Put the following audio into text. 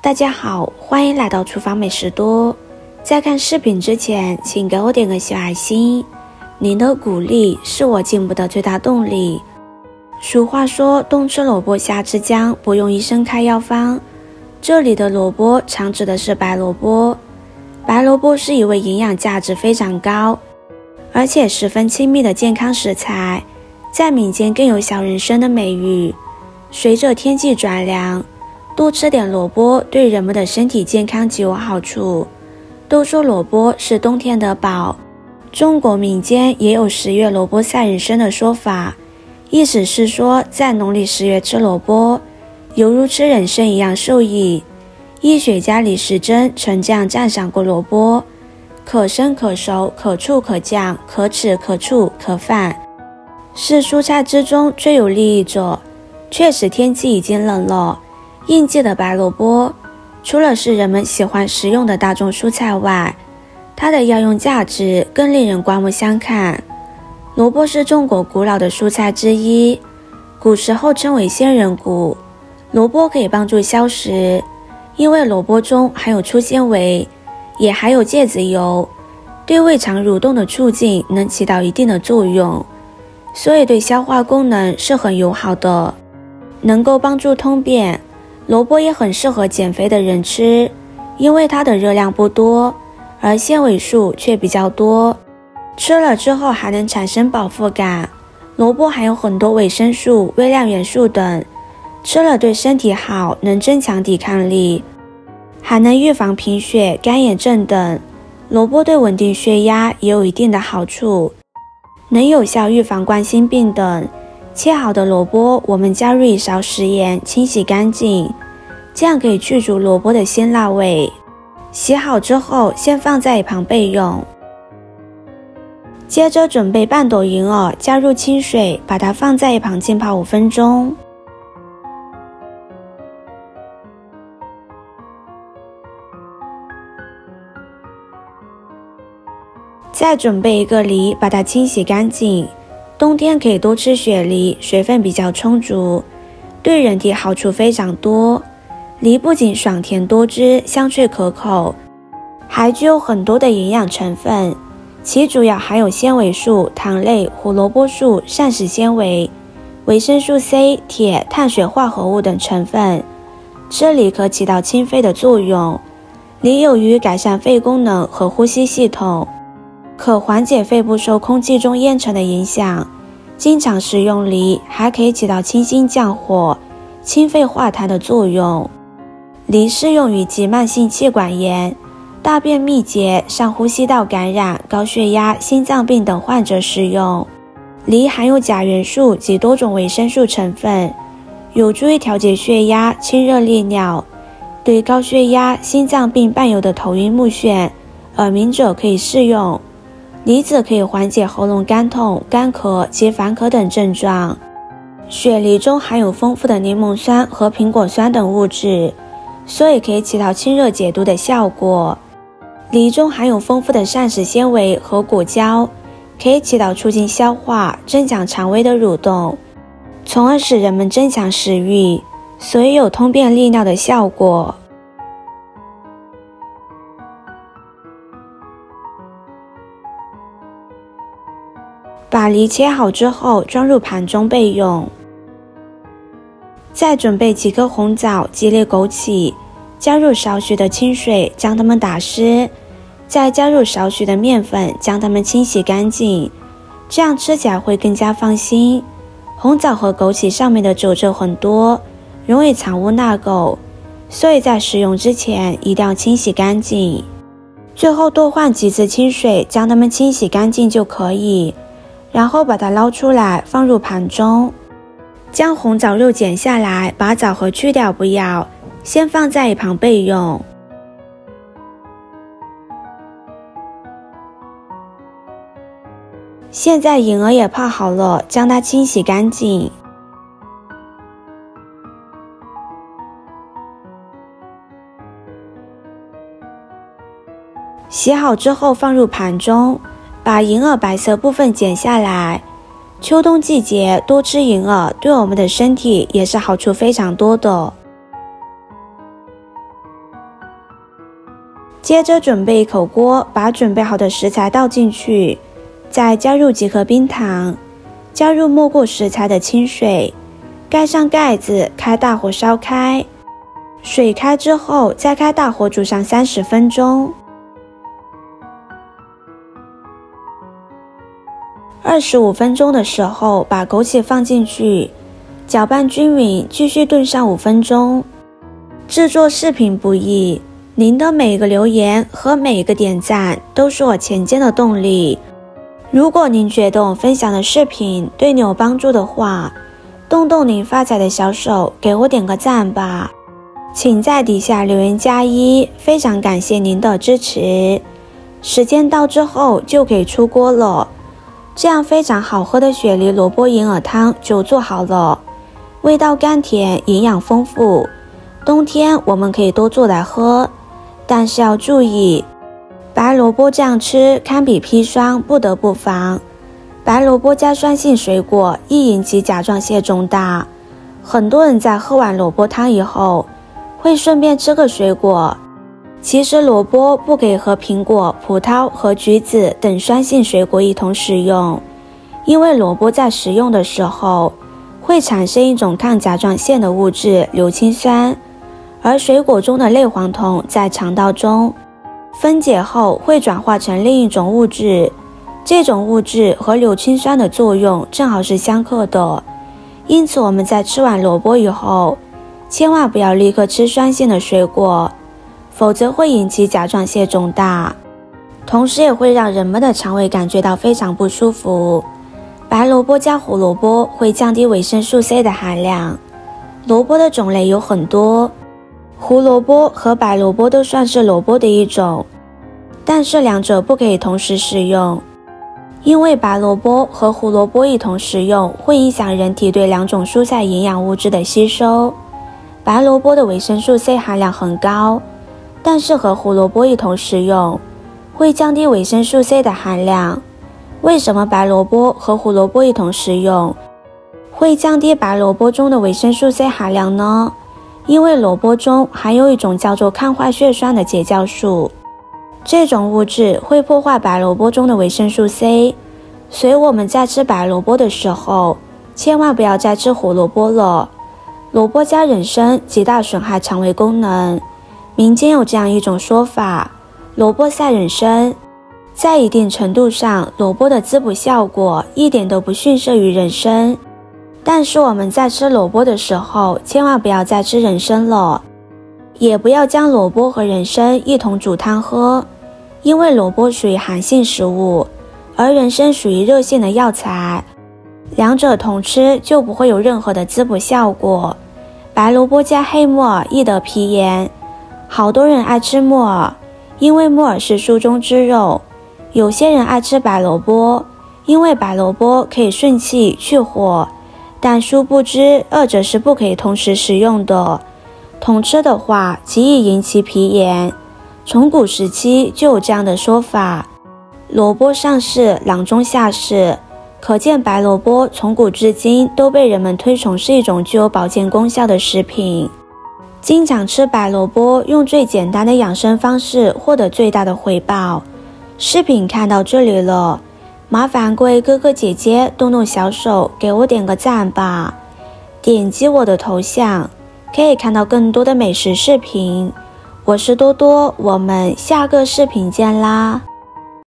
大家好，欢迎来到厨房美食多。在看视频之前，请给我点个小爱心，您的鼓励是我进步的最大动力。俗话说，冬吃萝卜夏吃姜，不用医生开药方。这里的萝卜常指的是白萝卜。白萝卜是一味营养价值非常高，而且十分亲密的健康食材，在民间更有小人参的美誉。随着天气转凉，多吃点萝卜对人们的身体健康极有好处。都说萝卜是冬天的宝，中国民间也有10月萝卜赛人参的说法，意思是说在农历10月吃萝卜，犹如吃人参一样受益。医学家李时珍曾这样赞赏过萝卜：可生可熟，可醋可酱，可豉可醋可饭，是蔬菜之中最有利益者。确实天气已经冷了，应季的白萝卜除了是人们喜欢食用的大众蔬菜外，它的药用价值更令人刮目相看。萝卜是中国古老的蔬菜之一，古时候称为仙人骨。萝卜可以帮助消食，因为萝卜中含有粗纤维，也含有芥子油，对胃肠蠕动的促进能起到一定的作用，所以对消化功能是很友好的，能够帮助通便。萝卜也很适合减肥的人吃，因为它的热量不多，而纤维素却比较多，吃了之后还能产生饱腹感。萝卜含有很多维生素、微量元素等，吃了对身体好，能增强抵抗力，还能预防贫血、干眼症等。萝卜对稳定血压也有一定的好处，能有效预防冠心病等。切好的萝卜，我们加入1勺食盐，清洗干净，这样可以去除萝卜的辛辣味。洗好之后，先放在一旁备用。接着准备半斗银耳，加入清水，把它放在一旁浸泡5分钟。再准备一个梨，把它清洗干净。冬天可以多吃雪梨，水分比较充足，对人体好处非常多。梨不仅爽甜多汁、香脆可口，还具有很多的营养成分，其主要含有纤维素、糖类、胡萝卜素、膳食纤维、维生素 C、铁、碳水化合物等成分。吃梨可起到清肺的作用，梨有于改善肺功能和呼吸系统，可缓解肺部受空气中烟尘的影响。经常食用梨还可以起到清心降火、清肺化痰的作用。梨适用于急慢性气管炎、大便秘结、上呼吸道感染、高血压、心脏病等患者食用。梨含有钾元素及多种维生素成分，有助于调节血压、清热利尿。对高血压、心脏病伴有的头晕目眩、耳鸣者可以适用。梨子可以缓解喉咙干痛、干咳及烦咳等症状。雪梨中含有丰富的柠檬酸和苹果酸等物质，所以可以起到清热解毒的效果。梨中含有丰富的膳食纤维和果胶，可以起到促进消化、增强肠胃的蠕动，从而使人们增强食欲，所以有通便利尿的效果。把梨切好之后，装入盘中备用。再准备几颗红枣、几粒枸杞，加入少许的清水，将它们打湿，再加入少许的面粉，将它们清洗干净，这样吃起来会更加放心。红枣和枸杞上面的褶皱很多，容易藏污纳垢，所以在食用之前一定要清洗干净。最后多换几次清水，将它们清洗干净就可以。然后把它捞出来，放入盘中，将红枣肉剪下来，把枣核去掉不要，先放在一旁备用。现在银耳也泡好了，将它清洗干净。洗好之后放入盘中，把银耳白色部分剪下来。秋冬季节多吃银耳，对我们的身体也是好处非常多的。接着准备一口锅，把准备好的食材倒进去，再加入几颗冰糖，加入没过食材的清水，盖上盖子，开大火烧开。水开之后，再开大火煮上30分钟。25分钟的时候，把枸杞放进去，搅拌均匀，继续炖上5分钟。制作视频不易，您的每一个留言和每一个点赞都是我前进的动力。如果您觉得我分享的视频对你有帮助的话，动动您发财的小手，给我点个赞吧。请在底下留言加1，非常感谢您的支持。时间到之后就可以出锅了，这样非常好喝的雪梨萝卜银耳汤就做好了，味道甘甜，营养丰富。冬天我们可以多做来喝，但是要注意，白萝卜这样吃堪比砒霜，不得不防。白萝卜加酸性水果易引起甲状腺肿大，很多人在喝完萝卜汤以后会顺便吃个水果，其实萝卜不可以和苹果、葡萄和橘子等酸性水果一同食用，因为萝卜在食用的时候会产生一种抗甲状腺的物质硫氰酸，而水果中的类黄酮在肠道中分解后会转化成另一种物质，这种物质和硫氰酸的作用正好是相克的，因此我们在吃完萝卜以后，千万不要立刻吃酸性的水果，否则会引起甲状腺肿大，同时也会让人们的肠胃感觉到非常不舒服。白萝卜加胡萝卜会降低维生素 C 的含量。萝卜的种类有很多，胡萝卜和白萝卜都算是萝卜的一种，但是两者不可以同时食用，因为白萝卜和胡萝卜一同食用会影响人体对两种蔬菜营养物质的吸收。白萝卜的维生素 C 含量很高，但是和胡萝卜一同食用会降低维生素 C 的含量。为什么白萝卜和胡萝卜一同食用会降低白萝卜中的维生素 C 含量呢？因为萝卜中含有一种叫做抗坏血酸的结酵素，这种物质会破坏白萝卜中的维生素 C， 所以我们在吃白萝卜的时候千万不要再吃胡萝卜了。萝卜加人参极大损害肠胃功能，民间有这样一种说法，萝卜赛人参。在一定程度上，萝卜的滋补效果一点都不逊色于人参，但是我们在吃萝卜的时候千万不要再吃人参了，也不要将萝卜和人参一同煮汤喝，因为萝卜属于寒性食物，而人参属于热性的药材，两者同吃就不会有任何的滋补效果。白萝卜加黑木耳易得皮炎，好多人爱吃木耳，因为木耳是书中之肉。有些人爱吃白萝卜，因为白萝卜可以顺气去火，但殊不知二者是不可以同时食用的，同吃的话极易引起皮炎。从古时期就有这样的说法，萝卜上市，郎中下市，可见白萝卜从古至今都被人们推崇是一种具有保健功效的食品。经常吃白萝卜，用最简单的养生方式获得最大的回报。视频看到这里了，麻烦各位哥哥姐姐动动小手给我点个赞吧，点击我的头像可以看到更多的美食视频。我是多多，我们下个视频见啦。